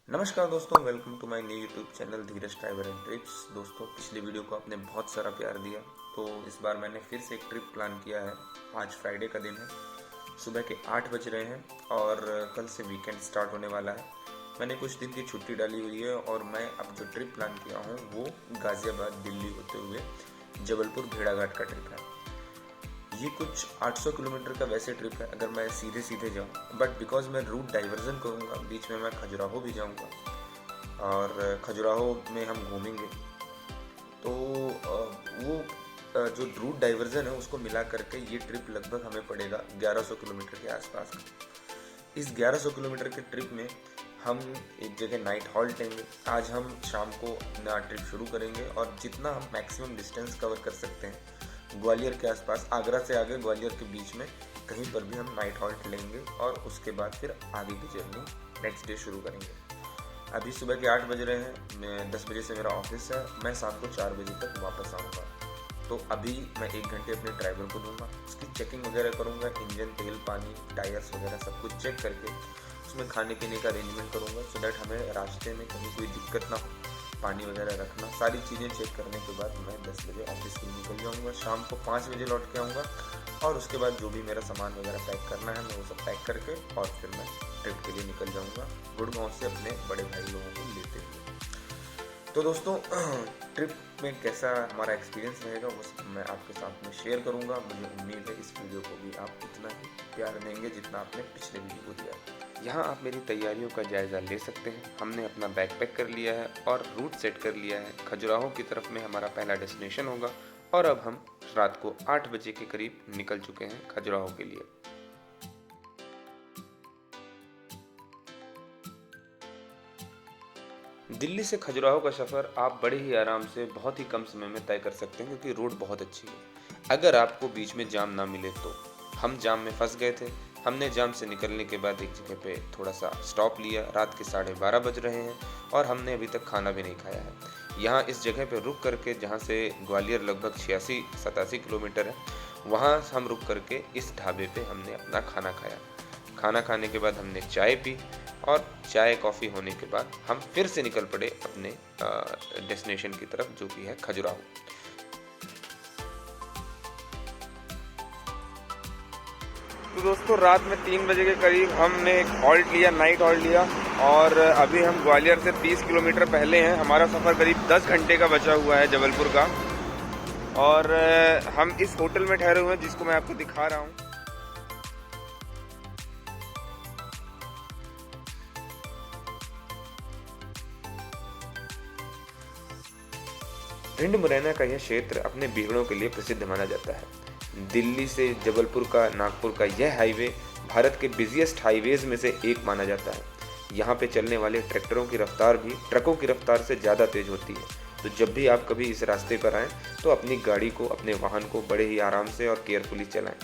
नमस्कार दोस्तों, welcome to my new YouTube channel Dheeraj travel and trips. दोस्तों, पिछली वीडियो को आपने बहुत सारा प्यार दिया, तो इस बार मैंने फिर से एक ट्रिप प्लान किया है। आज फ्राइडे का दिन है, सुबह के 8 बज रहे हैं और कल से वीकेंड स्टार्ट होने वाला है। मैंने कुछ दिन की छुट्टी डाली हुई है और मैं अब जो ट्रिप प्लान किया हूँ वो गाज़ियाबाद दिल्ली होते हुए जबलपुर भेड़ाघाट का ट्रिप है। ये कुछ 800 किलोमीटर का वैसे ट्रिप है अगर मैं सीधे सीधे जाऊँ, बट बिकॉज मैं रूट डाइवर्जन करूँगा, बीच में मैं खजुराहो भी जाऊँगा और खजुराहो में हम घूमेंगे। तो जो रूट डाइवर्जन है उसको मिला करके ये ट्रिप लगभग हमें पड़ेगा 1100 किलोमीटर के आसपास का। इस 1100 किलोमीटर के ट्रिप में हम एक जगह नाइट हॉल्ट लेंगे। आज हम शाम को अपना ट्रिप शुरू करेंगे और जितना हम मैक्सिमम डिस्टेंस कवर कर सकते हैं ग्वालियर के आसपास, आगरा से आगे ग्वालियर के बीच में कहीं पर भी हम नाइट हॉल्ट लेंगे और उसके बाद फिर आगे की जर्नी नेक्स्ट डे शुरू करेंगे। अभी सुबह के 8 बज रहे हैं, मैं 10 बजे से मेरा ऑफिस है, मैं शाम को 4 बजे तक वापस आऊँगा। तो अभी मैं 1 घंटे अपने ड्राइवर को दूंगा, उसकी चेकिंग वगैरह करूँगा, इंजन, तेल, पानी, टायर्स वगैरह सब कुछ चेक करके उसमें खाने पीने का अरेंजमेंट करूँगा, सो दैट हमें रास्ते में कहीं कोई दिक्कत ना हो। पानी वगैरह रखना, सारी चीज़ें चेक करने के बाद मैं 10 बजे ऑफिस के लिए निकल जाऊँगा। शाम को 5 बजे लौट के आऊँगा और उसके बाद जो भी मेरा सामान वगैरह पैक करना है मैं वो सब पैक करके और फिर मैं ट्रिप के लिए निकल जाऊँगा गुड़गांव से अपने बड़े भाई लोगों को लेते हुए। तो दोस्तों, ट्रिप में कैसा हमारा एक्सपीरियंस रहेगा वो सब मैं आपके साथ में शेयर करूंगा। मुझे उम्मीद है इस वीडियो को भी आप उतना ही प्यार देंगे जितना आपने पिछले वीडियो को दिया। यहाँ आप मेरी तैयारियों का जायज़ा ले सकते हैं। हमने अपना बैग पैक कर लिया है और रूट सेट कर लिया है। खजुराहो की तरफ में हमारा पहला डेस्टिनेशन होगा और अब हम रात को 8 बजे के करीब निकल चुके हैं खजुराहो के लिए। दिल्ली से खजुराहो का सफ़र आप बड़े ही आराम से बहुत ही कम समय में तय कर सकते हैं क्योंकि रोड बहुत अच्छी है। अगर आपको बीच में जाम ना मिले तो। हम जाम में फंस गए थे। हमने जाम से निकलने के बाद एक जगह पे थोड़ा सा स्टॉप लिया। रात के 12:30 बज रहे हैं और हमने अभी तक खाना भी नहीं खाया है। यहाँ इस जगह पे रुक करके, जहाँ से ग्वालियर लगभग 86-87 किलोमीटर है, वहाँ हम रुक करके इस ढाबे पे हमने अपना खाना खाया। खाना खाने के बाद हमने चाय पी और चाय कॉफ़ी होने के बाद हम फिर से निकल पड़े अपने डेस्टिनेशन की तरफ, जो कि है खजुराहो। तो दोस्तों, रात में 3 बजे के करीब हमने एक हॉल्ट लिया, नाइट हॉल्ट लिया और अभी हम ग्वालियर से 30 किलोमीटर पहले हैं। हमारा सफ़र करीब 10 घंटे का बचा हुआ है जबलपुर का और हम इस होटल में ठहरे हुए हैं जिसको मैं आपको दिखा रहा हूँ। भिंड मुरैना का यह क्षेत्र अपने बिगड़ों के लिए प्रसिद्ध माना जाता है। दिल्ली से जबलपुर का, नागपुर का यह हाईवे भारत के बिजिएस्ट हाईवेज में से एक माना जाता है। यहाँ पे चलने वाले ट्रैक्टरों की रफ्तार भी ट्रकों की रफ्तार से ज़्यादा तेज होती है। तो जब भी आप कभी इस रास्ते पर आएँ तो अपनी गाड़ी को, अपने वाहन को बड़े ही आराम से और केयरफुली चलाएं।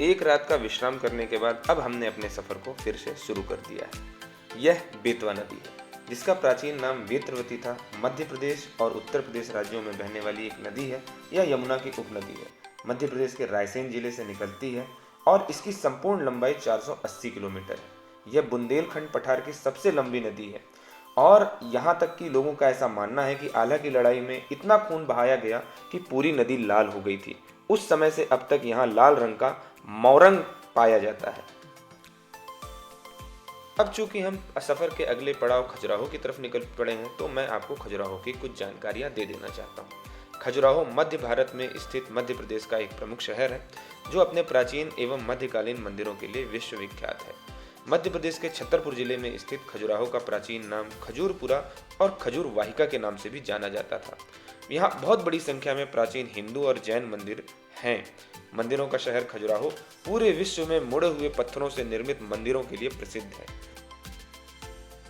एक रात का विश्राम करने के बाद अब हमने अपने सफ़र को फिर से शुरू कर दिया है। यह बेतवा नदी है, जिसका प्राचीन नाम वेत्रवती था। मध्य प्रदेश और उत्तर प्रदेश राज्यों में बहने वाली एक नदी है। यह यमुना की उपनदी है। मध्य प्रदेश के रायसेन जिले से निकलती है और इसकी संपूर्ण लंबाई 480 किलोमीटर है। यह बुंदेलखंड पठार की सबसे लंबी नदी है और यहाँ तक कि लोगों का ऐसा मानना है कि आला की लड़ाई में इतना खून बहाया गया कि पूरी नदी लाल हो गई थी। उस समय से अब तक यहाँ लाल रंग का मौरंग पाया जाता है। अब चूंकि हम सफ़र के अगले पड़ाव खजुराहो की तरफ निकल पड़े हैं, तो मैं आपको खजुराहो की कुछ जानकारियां दे देना चाहता हूं। खजुराहो मध्य भारत में स्थित मध्य प्रदेश का एक प्रमुख शहर है जो अपने प्राचीन एवं मध्यकालीन मंदिरों के लिए विश्वविख्यात है। मध्य प्रदेश के छतरपुर जिले में स्थित खजुराहो का प्राचीन नाम खजूरपुरा और खजूर वाहिका के नाम से भी जाना जाता था। यहाँ बहुत बड़ी संख्या में प्राचीन हिंदू और जैन मंदिर हैं। मंदिरों का शहर खजुराहो पूरे विश्व में मुड़े हुए पत्थरों से निर्मित मंदिरों के लिए प्रसिद्ध है।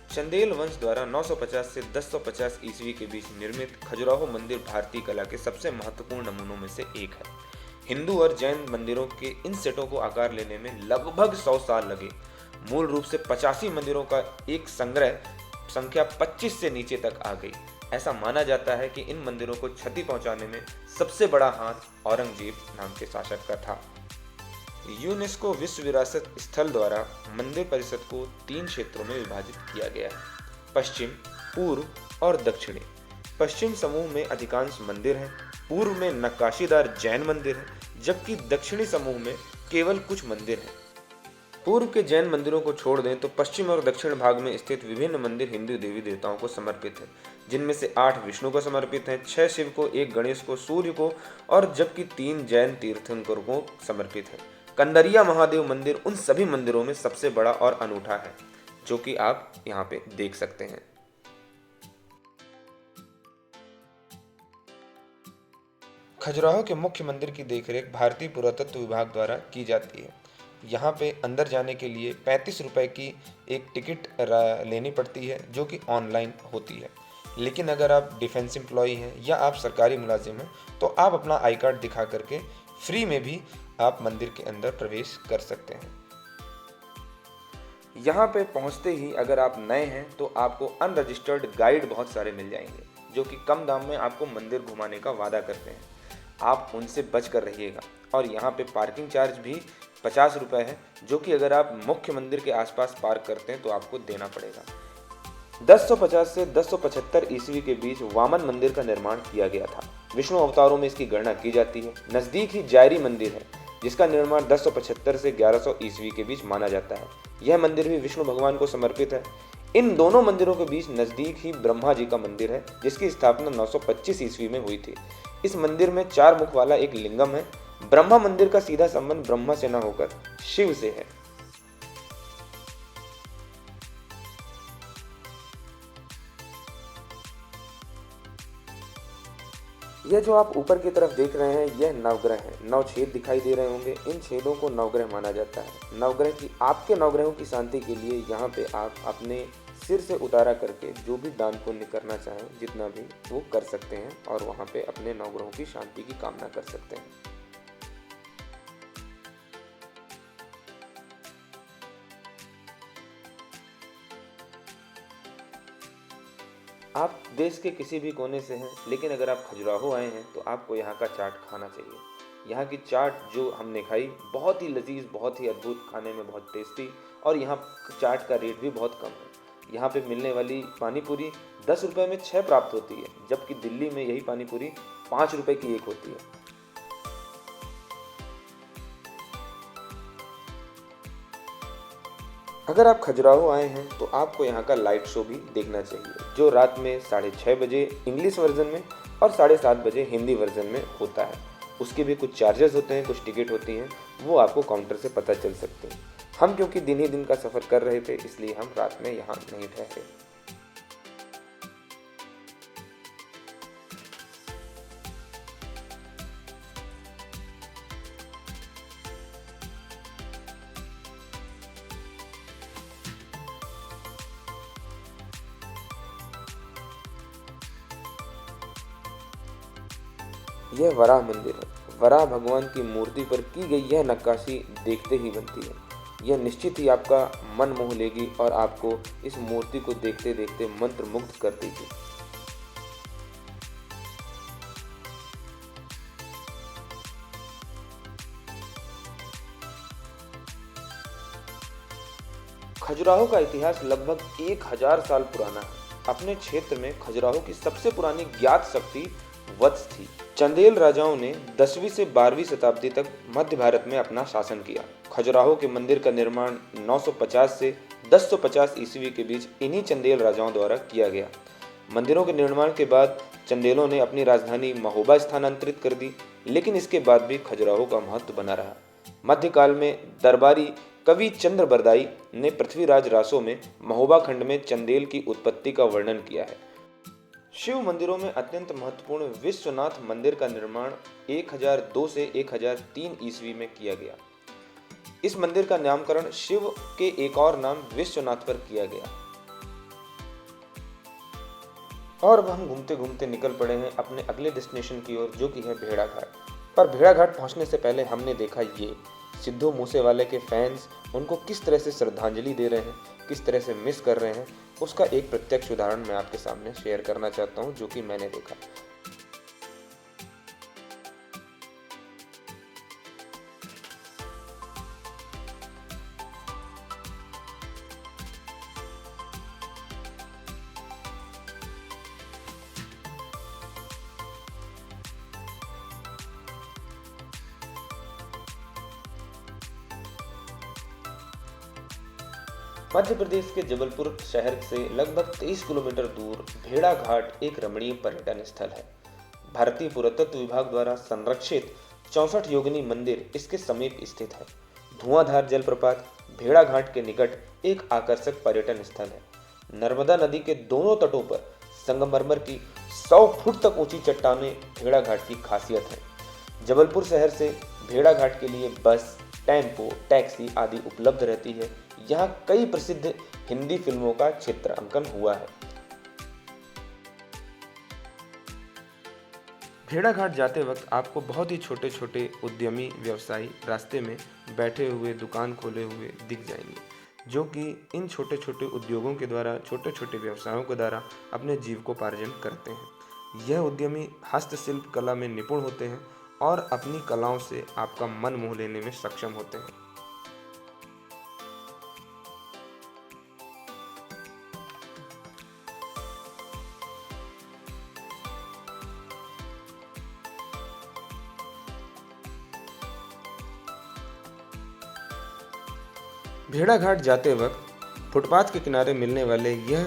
चंदेल वंश द्वारा 950 से 1050 ईस्वी के बीच निर्मित खजुराहो मंदिर भारतीय कला के सबसे महत्वपूर्ण नमूनों में से एक है। हिंदू और जैन मंदिरों के इन सेटों को आकार लेने में लगभग 100 साल लगे। मूल रूप से 85 मंदिरों का एक संग्रह संख्या 25 से नीचे तक आ गई। ऐसा माना जाता है कि इन मंदिरों को क्षति पहुंचाने में सबसे बड़ा हाथ औरंगजेब नाम के शासक का था। यूनेस्को विश्व विरासत स्थल द्वारा मंदिर परिषद को 3 क्षेत्रों में विभाजित किया गया है: पश्चिम, पूर्व और दक्षिणी। पश्चिम समूह में अधिकांश मंदिर हैं, पूर्व में नक्काशीदार जैन मंदिर हैं, जबकि दक्षिणी समूह में केवल कुछ मंदिर हैं। पूर्व के जैन मंदिरों को छोड़ दें तो पश्चिम और दक्षिण भाग में स्थित विभिन्न मंदिर हिंदू देवी देवताओं को समर्पित हैं, जिनमें से 8 विष्णु को समर्पित हैं, 6 शिव को, 1 गणेश को, सूर्य को और जबकि 3 जैन तीर्थंकरों को समर्पित है। कंदरिया महादेव मंदिर उन सभी मंदिरों में सबसे बड़ा और अनूठा है, जो कि आप यहाँ पे देख सकते हैं। खजुराहो के मुख्य मंदिर की देखरेख भारतीय पुरातत्व विभाग द्वारा की जाती है। यहाँ पे अंदर जाने के लिए 35 रुपए की एक टिकट लेनी पड़ती है, जो कि ऑनलाइन होती है। लेकिन अगर आप डिफेंस एम्प्लॉई हैं या आप सरकारी मुलाजिम हैं तो आप अपना आई कार्ड दिखा करके फ्री में भी आप मंदिर के अंदर प्रवेश कर सकते हैं। यहाँ पे पहुँचते ही अगर आप नए हैं तो आपको अनरजिस्टर्ड गाइड बहुत सारे मिल जाएंगे, जो कि कम दाम में आपको मंदिर घुमाने का वादा करते हैं। आप उनसे बच कर रहिएगा। और यहाँ पे पार्किंग चार्ज भी 50 रुपये है, जो कि अगर आप मुख्य मंदिर के आसपास पार्क करते हैं तो आपको देना पड़ेगा। 1050 से 1075 ईस्वी के बीच वामन मंदिर का निर्माण किया गया था। विष्णु अवतारों में इसकी गणना की जाती है। नज़दीक ही जायरी मंदिर है, जिसका निर्माण 1075 से 1100 ईस्वी के बीच माना जाता है। यह मंदिर भी विष्णु भगवान को समर्पित है। इन दोनों मंदिरों के बीच नज़दीक ही ब्रह्मा जी का मंदिर है, जिसकी स्थापना 925 ईस्वी में हुई थी। इस मंदिर में 4 मुख वाला एक लिंगम है। ब्रह्मा मंदिर का सीधा संबंध ब्रह्मा से न होकर शिव से है। यह जो आप ऊपर की तरफ देख रहे हैं, यह नवग्रह है। 9 छेद दिखाई दे रहे होंगे। इन छेदों को नवग्रह माना जाता है। नवग्रह की आपके नवग्रहों की शांति के लिए यहाँ पे आप अपने सिर से उतारा करके जो भी दान पुण्य करना चाहें, जितना भी, वो कर सकते हैं और वहाँ पे अपने नवग्रहों की शांति की कामना कर सकते हैं। आप देश के किसी भी कोने से हैं, लेकिन अगर आप खजुराहो आए हैं तो आपको यहाँ का चाट खाना चाहिए। यहाँ की चाट जो हमने खाई, बहुत ही लजीज, बहुत ही अद्भुत, खाने में बहुत टेस्टी, और यहाँ चाट का रेट भी बहुत कम है। यहाँ पे मिलने वाली पानी पूरी 10 रुपये में 6 प्राप्त होती है, जबकि दिल्ली में यही पानी पूरी 5 रुपये की एक होती है। अगर आप खजुराहो आए हैं तो आपको यहाँ का लाइट शो भी देखना चाहिए, जो रात में 6:30 बजे इंग्लिश वर्जन में और 7:30 बजे हिंदी वर्जन में होता है। उसके भी कुछ चार्जेस होते हैं, कुछ टिकट होती हैं, वो आपको काउंटर से पता चल सकते हैं। हम क्योंकि दिन ही दिन का सफ़र कर रहे थे, इसलिए हम रात में यहाँ नहीं ठहरे। यह वराह मंदिर है। वराह भगवान की मूर्ति पर की गई यह नक्काशी देखते ही बनती है। यह निश्चित ही आपका मन मोह लेगी और आपको इस मूर्ति को देखते देखते मंत्रमुग्ध कर देगी। खजुराहो का इतिहास लगभग 1000 साल पुराना है। अपने क्षेत्र में खजुराहो की सबसे पुरानी ज्ञात शक्ति वत्स थी। चंदेल राजाओं ने 10वीं से 12वीं शताब्दी तक मध्य भारत में अपना शासन किया। खजुराहो के मंदिर का निर्माण 950 से 1050 ईस्वी के बीच इन्हीं चंदेल राजाओं द्वारा किया गया। मंदिरों के निर्माण के बाद चंदेलों ने अपनी राजधानी महोबा स्थानांतरित कर दी, लेकिन इसके बाद भी खजुराहो का महत्व बना रहा। मध्यकाल में दरबारी कवि चंद्र बरदाई ने पृथ्वीराज रासो में महोबा खंड में चंदेल की उत्पत्ति का वर्णन किया है। शिव मंदिरों में अत्यंत महत्वपूर्ण विश्वनाथ मंदिर का निर्माण 1002 से 1003 ईस्वी में किया गया। इस मंदिर का नामकरण शिव के एक और नाम विश्वनाथ पर किया गया। और अब हम घूमते घूमते निकल पड़े हैं अपने अगले डेस्टिनेशन की ओर, जो कि है भेड़ाघाट। पर भेड़ाघाट पहुंचने से पहले हमने देखा ये सिद्धू मूसेवाले के फैंस उनको किस तरह से श्रद्धांजलि दे रहे हैं, किस तरह से मिस कर रहे हैं, उसका एक प्रत्यक्ष उदाहरण मैं आपके सामने शेयर करना चाहता हूं, जो कि मैंने देखा। मध्य प्रदेश के जबलपुर शहर से लगभग 23 किलोमीटर दूर भेड़ा घाट एक रमणीय पर्यटन स्थल है। भारतीय पुरातत्व विभाग द्वारा संरक्षित 64 योगिनी मंदिर इसके समीप स्थित है। धुआंधार जलप्रपात भेड़ा घाट के निकट एक आकर्षक पर्यटन स्थल है। नर्मदा नदी के दोनों तटों पर संगमरमर की 100 फुट तक ऊंची चट्टानें भेड़ा घाट की खासियत है। जबलपुर शहर से भेड़ा घाट के लिए बस, टेम्पो, टैक्सी आदि उपलब्ध रहती है। यहाँ कई प्रसिद्ध हिंदी फिल्मों का चित्रांकन हुआ है। भेड़ा घाट जाते वक्त आपको बहुत ही छोटे छोटे उद्यमी व्यवसायी रास्ते में बैठे हुए दुकान खोले हुए दिख जाएंगे, जो कि इन छोटे छोटे उद्योगों के द्वारा, छोटे छोटे व्यवसायों के द्वारा अपने जीविकोपार्जन करते हैं। यह उद्यमी हस्तशिल्प कला में निपुण होते हैं और अपनी कलाओं से आपका मन मोह लेने में सक्षम होते हैं। भेड़ा घाट जाते वक्त फुटपाथ के किनारे मिलने वाले यह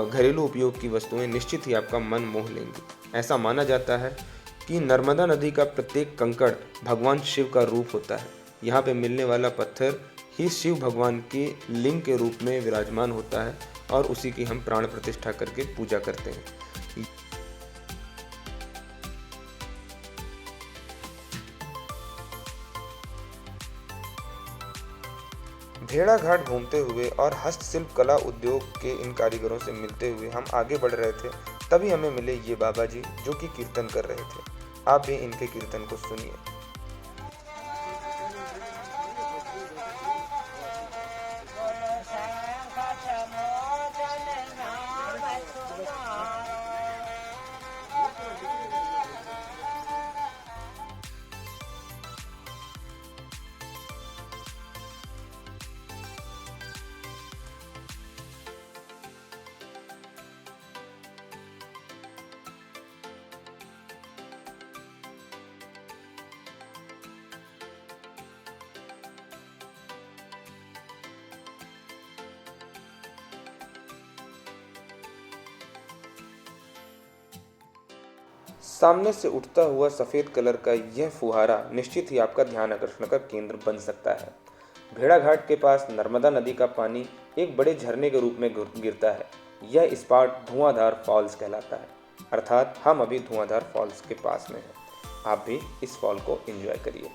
घरेलू उपयोग की वस्तुएं निश्चित ही आपका मन मोह लेंगी। ऐसा माना जाता है कि नर्मदा नदी का प्रत्येक कंकड़ भगवान शिव का रूप होता है। यहाँ पे मिलने वाला पत्थर ही शिव भगवान के लिंग के रूप में विराजमान होता है और उसी की हम प्राण प्रतिष्ठा करके पूजा करते हैं। भेड़ा घाट घूमते हुए और हस्तशिल्प कला उद्योग के इन कारीगरों से मिलते हुए हम आगे बढ़ रहे थे, तभी हमें मिले ये बाबा जी जो कि कीर्तन कर रहे थे। आप भी इनके कीर्तन को सुनिए। सामने से उठता हुआ सफेद कलर का यह फुहारा निश्चित ही आपका ध्यान आकर्षण का केंद्र बन सकता है। भेड़ा घाट के पास नर्मदा नदी का पानी एक बड़े झरने के रूप में गिरता है। यह स्पॉट धुआंधार फॉल्स कहलाता है, अर्थात हम अभी धुआंधार फॉल्स के पास में हैं। आप भी इस फॉल को एंजॉय करिए।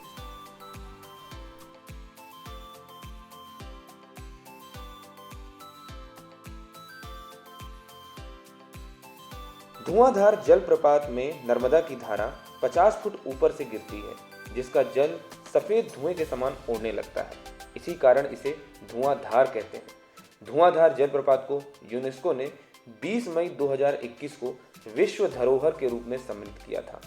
धुआंधार जलप्रपात में नर्मदा की धारा 50 फुट ऊपर से गिरती है, जिसका जल सफेद धुएं के समान उड़ने लगता है। इसी कारण इसे धुआंधार कहते हैं। धुआंधार जलप्रपात को यूनेस्को ने 20 मई 2021 को विश्व धरोहर के रूप में सम्मिलित किया था।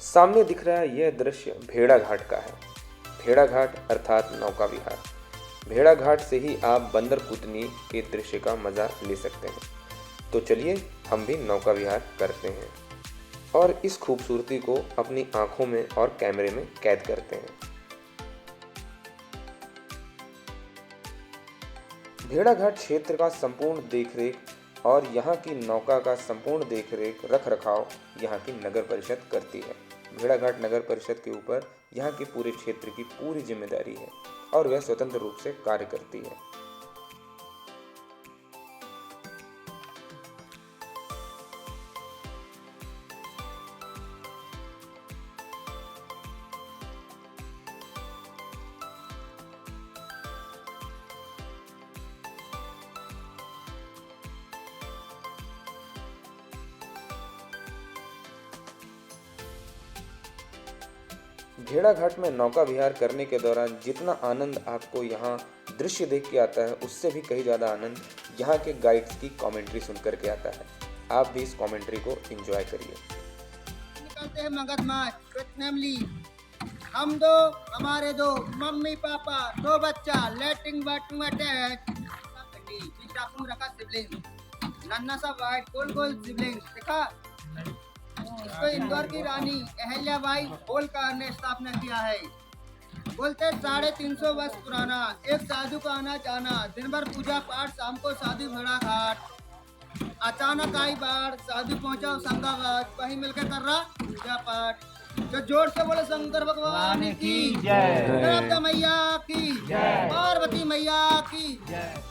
सामने दिख रहा है यह दृश्य भेड़ा घाट का है। भेड़ा घाट अर्थात नौका विहार। भेड़ा घाट से ही आप बंदर कूदनी के दृश्य का मजा ले सकते हैं। तो चलिए हम भी नौका विहार करते हैं और इस खूबसूरती को अपनी आंखों में और कैमरे में कैद करते हैं। भेड़ा घाट क्षेत्र का संपूर्ण देखरेख और यहाँ की नौका का संपूर्ण देखरेख रख रखाव यहाँ की नगर परिषद करती है। भेड़ा घाट नगर परिषद के ऊपर यहाँ के पूरे क्षेत्र की पूरी जिम्मेदारी है और वह स्वतंत्र रूप से कार्य करती है। भेड़ा घाट में नौका विहार करने के दौरान जितना आनंद आपको यहाँ दृश्य देख के आता है उससे भी कहीं ज़्यादा आनंद यहाँ के गाइड्स की कमेंट्री सुन करके आता है। आप भी इस कमेंट्री को एंजॉय करिए। निकलते हैं मगध मार्च विद फैमिली, हम दो हमारे दो मम्मी पापा दो बच्चा लेटिंग बटन अटैच रखा सिबलिंग, नन्ना सा वाइट गोल गोल सिबलिंग देखा। इसको इंदौर की रानी अहल्याबाई होलकर ने स्थापना किया है। बोलते 350 वर्ष पुराना, एक साधु का आना जाना, दिन भर पूजा पाठ, शाम को साधु भेड़ा घाट। अचानक आई बाढ़, साधु पहुंचा होशंगाबाद, वहीं मिलकर कर रहा पूजा पाठ। जो जोर से बोले शंकर भगवान की जय, शारदा मैया की जय, पार्वती मैया की जय।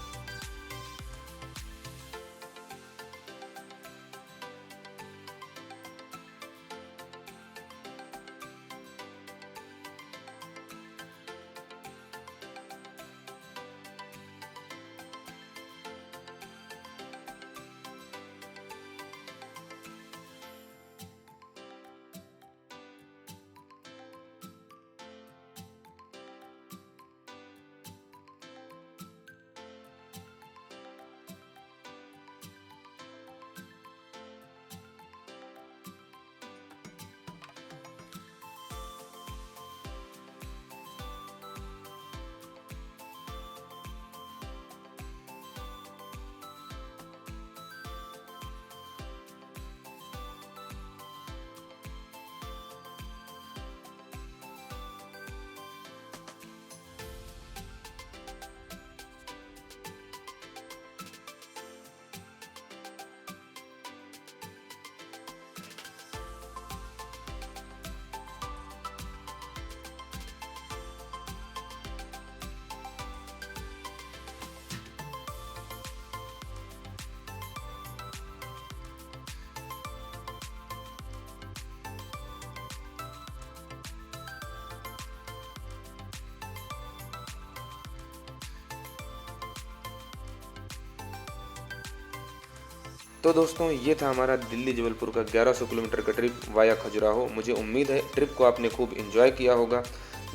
तो दोस्तों ये था हमारा दिल्ली जबलपुर का 1100 किलोमीटर का ट्रिप वाया खजुराहो। मुझे उम्मीद है ट्रिप को आपने खूब एंजॉय किया होगा।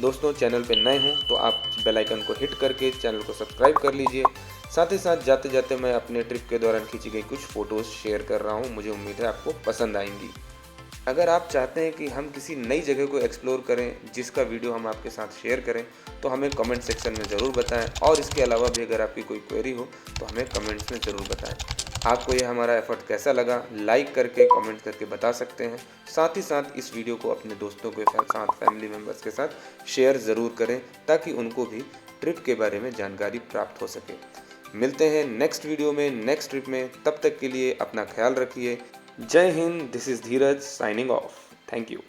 दोस्तों चैनल पे नए हों तो आप बेल आइकन को हिट करके चैनल को सब्सक्राइब कर लीजिए। साथ ही साथ जाते जाते मैं अपने ट्रिप के दौरान खींची गई कुछ फ़ोटोज़ शेयर कर रहा हूँ, मुझे उम्मीद है आपको पसंद आएंगी। अगर आप चाहते हैं कि हम किसी नई जगह को एक्सप्लोर करें जिसका वीडियो हम आपके साथ शेयर करें तो हमें कमेंट सेक्शन में ज़रूर बताएं, और इसके अलावा भी अगर आपकी कोई क्वेरी हो तो हमें कमेंट्स में ज़रूर बताएं। आपको ये हमारा एफर्ट कैसा लगा लाइक करके कमेंट करके बता सकते हैं। साथ ही साथ इस वीडियो को अपने दोस्तों के साथ फैमिली मेम्बर्स के साथ शेयर ज़रूर करें ताकि उनको भी ट्रिप के बारे में जानकारी प्राप्त हो सके। मिलते हैं नेक्स्ट वीडियो में नेक्स्ट ट्रिप में, तब तक के लिए अपना ख्याल रखिए। जय Hind, this is Dheeraj signing off. Thank you.